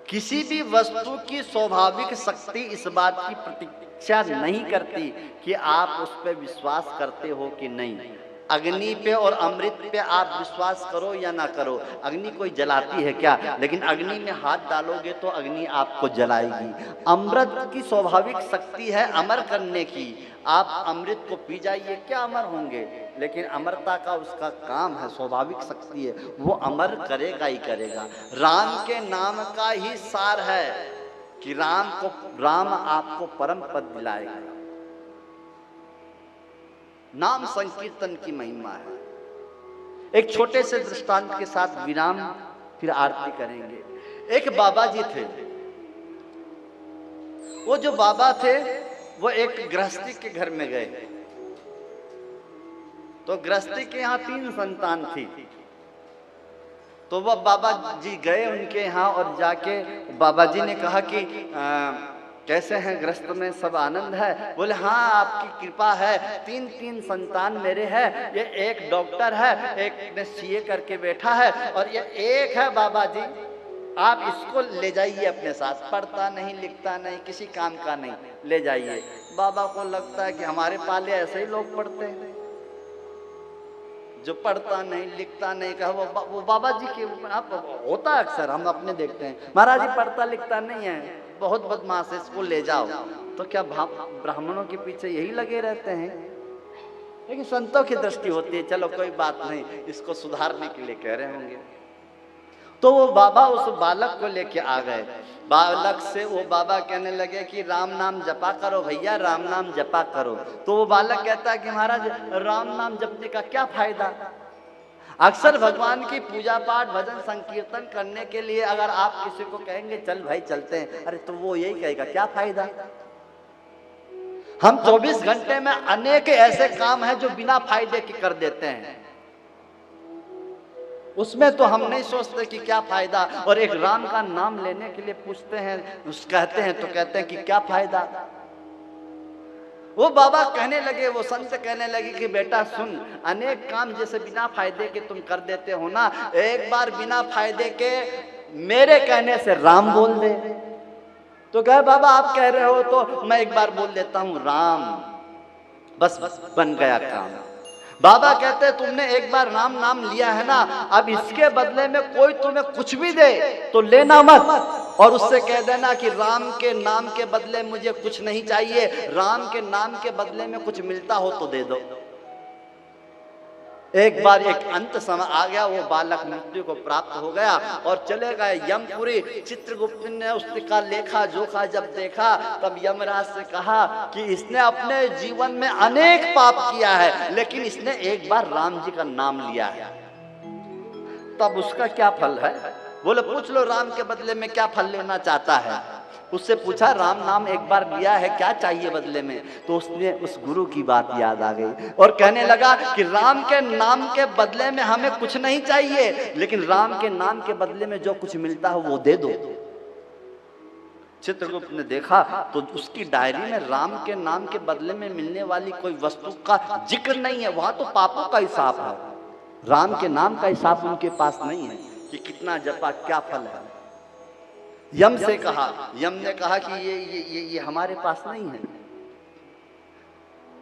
किसी भी वस्तु की स्वाभाविक शक्ति इस बात की प्रतीक्षा नहीं करती कि आप उस पर विश्वास करते हो कि नहीं। अग्नि पे और अमृत पे आप विश्वास करो या ना करो, अग्नि कोई जलाती है क्या? लेकिन अग्नि में हाथ डालोगे तो अग्नि आपको जलाएगी। अमृत की स्वाभाविक शक्ति है अमर करने की। आप अमृत को पी जाइए, क्या अमर होंगे? लेकिन अमरता का उसका काम है, स्वाभाविक शक्ति है, वो अमर करेगा ही करेगा। राम के नाम का ही सार है कि राम आपको परम पद दिलाएगा। नाम संकीर्तन की महिमा है। एक छोटे से दृष्टांत के साथ विराम, फिर आरती करेंगे। एक बाबा जी थे। वो जो बाबा थे वो एक गृहस्थी के घर में गए। तो गृहस्थी के यहाँ 3 संतान थी। तो वह बाबा जी गए उनके यहाँ और जाके बाबा जी ने कहा कि कैसे हैं गृहस्थ में, सब आनंद है? बोले हाँ आपकी कृपा है, 3 संतान मेरे हैं। ये एक डॉक्टर है, एक ने सीए करके बैठा है, और ये एक है बाबा जी, आप इसको ले जाइए अपने साथ। पढ़ता नहीं, लिखता नहीं, किसी काम का नहीं, ले जाइए। बाबा को लगता है कि हमारे पाले ऐसे ही लोग पढ़ते हैं, जो पढ़ता नहीं लिखता नहीं। कहा वो बाबा जी के आप होता है अक्सर, हम अपने देखते हैं, महाराज जी पढ़ता लिखता नहीं है, बहुत बदमाश है, इसको ले जाओ। तो क्या ब्राह्मणों के पीछे यही लगे रहते हैं? लेकिन संतों की दृष्टि होती है, चलो कोई बात नहीं, इसको सुधारने के लिए कह रहे होंगे। तो वो बाबा उस बालक को लेके आ गए। बालक से वो बाबा कहने लगे कि राम नाम जपा करो भैया, राम नाम जपा करो। तो वो बालक कहता है कि महाराज राम नाम जपने का क्या फायदा? अक्सर भगवान की पूजा पाठ भजन संकीर्तन करने के लिए अगर आप किसी को कहेंगे चल भाई चलते हैं, अरे तो वो यही कहेगा क्या फायदा? हम 24 घंटे में अनेक ऐसे काम हैं जो बिना फायदे के कर देते हैं, उसमें तो हम नहीं सोचते कि क्या फायदा। और एक राम का नाम लेने के लिए पूछते हैं, कहते हैं तो कहते हैं कि क्या फायदा। वो बाबा कहने लगे, वो संत कहने लगे कि बेटा सुन, अनेक काम जैसे बिना फायदे के तुम कर देते हो ना, एक बार बिना फायदे के मेरे कहने से राम बोल दे। तो कहे बाबा आप कह रहे हो तो मैं एक बार बोल देता हूं राम, बस बन गया काम। बाबा कहते हैं तुमने एक बार राम नाम लिया है ना, अब इसके बदले में कोई तुम्हें कुछ भी दे तो लेना मत, और उससे कह देना कि राम के नाम के बदले मुझे कुछ नहीं चाहिए, राम के नाम के बदले में कुछ मिलता हो तो दे दो। एक बार एक अंत समय आ गया, वो बालक मृत्यु को प्राप्त हो गया और चले गए यमपुरी। चित्रगुप्त ने उसका लेखा जोखा जब देखा, तब यमराज से कहा कि इसने अपने जीवन में अनेक पाप किया है, लेकिन इसने एक बार राम जी का नाम लिया है, तब उसका क्या फल है? बोले पूछ लो राम के बदले में क्या फल लेना चाहता है। उससे पूछा राम नाम एक बार लिया है, क्या चाहिए बदले में? तो उसने उस गुरु की बात याद आ गई और कहने लगा कि राम के नाम के बदले में हमें कुछ नहीं चाहिए, लेकिन राम के नाम के बदले में जो कुछ मिलता है वो दे दो। चित्रगुप्त ने देखा तो उसकी डायरी में राम के नाम के बदले में मिलने वाली कोई वस्तु का जिक्र नहीं है, वहां तो पापों का हिसाब है, राम के नाम का हिसाब उनके पास नहीं है कि कितना जपा क्या फल है। यम से कहा, यम ने कहा कि ये हमारे पास नहीं है।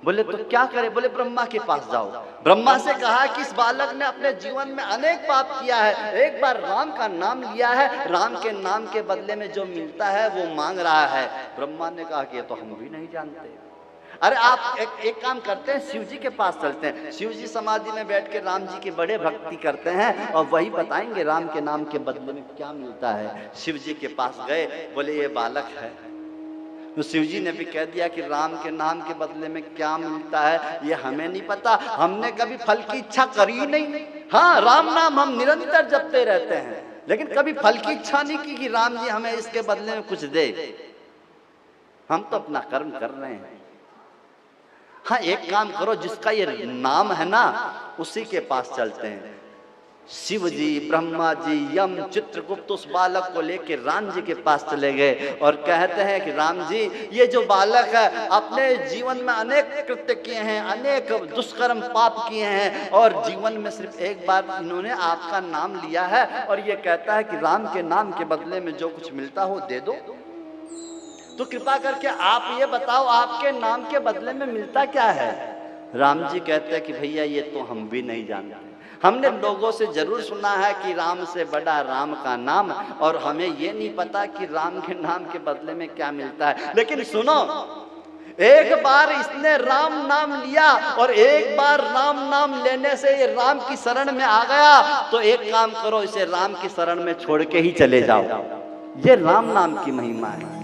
बोले तो क्या करे? बोले ब्रह्मा के पास जाओ। ब्रह्मा से कहा कि इस बालक ने अपने जीवन में अनेक पाप किया है, एक बार राम का नाम लिया है, राम के नाम के बदले में जो मिलता है वो मांग रहा है। ब्रह्मा ने कहा कि ये तो हम भी नहीं जानते। अरे आप एक काम करते हैं, शिव जी के पास चलते हैं, शिव जी समाधि में बैठ के राम जी की बड़े भक्ति करते हैं और वही बताएंगे राम के नाम के बदले में क्या मिलता है। शिव जी के पास गए, बोले ये बालक है। तो शिव जी ने भी कह दिया कि राम के नाम के बदले में क्या मिलता है ये हमें नहीं पता, हमने कभी फल की इच्छा करी नहीं। हाँ राम नाम हम निरंतर जपते रहते हैं, लेकिन कभी फल की इच्छा नहीं की कि राम जी हमें इसके बदले में कुछ दे। हम तो अपना कर्म कर रहे हैं। हाँ एक काम करो, जिसका ये नाम है ना उसी के पास चलते हैं। शिव जी, ब्रह्मा जी, यम, चित्रगुप्त उस बालक को लेकर राम जी के पास चले गए और कहते हैं कि राम जी, ये जो बालक है अपने जीवन में अनेक कृत्य किए हैं, अनेक दुष्कर्म पाप किए हैं और जीवन में सिर्फ एक बार इन्होंने आपका नाम लिया है और ये कहता है कि राम के नाम के बदले में जो कुछ मिलता हो दे दो। तो कृपा करके आप ये बताओ, आपके नाम के बदले में मिलता क्या है? राम जी कहते हैं कि भैया ये तो हम भी नहीं जानते, हमने लोगों से जरूर सुना है कि राम से बड़ा राम का नाम, और हमें ये नहीं पता कि राम के नाम के बदले में क्या मिलता है। लेकिन सुनो, एक बार इसने राम नाम लिया और एक बार राम नाम लेने से ये राम की शरण में आ गया, तो एक काम करो, इसे राम की शरण में छोड़ के ही चले जाओ। ये राम नाम की महिमा है।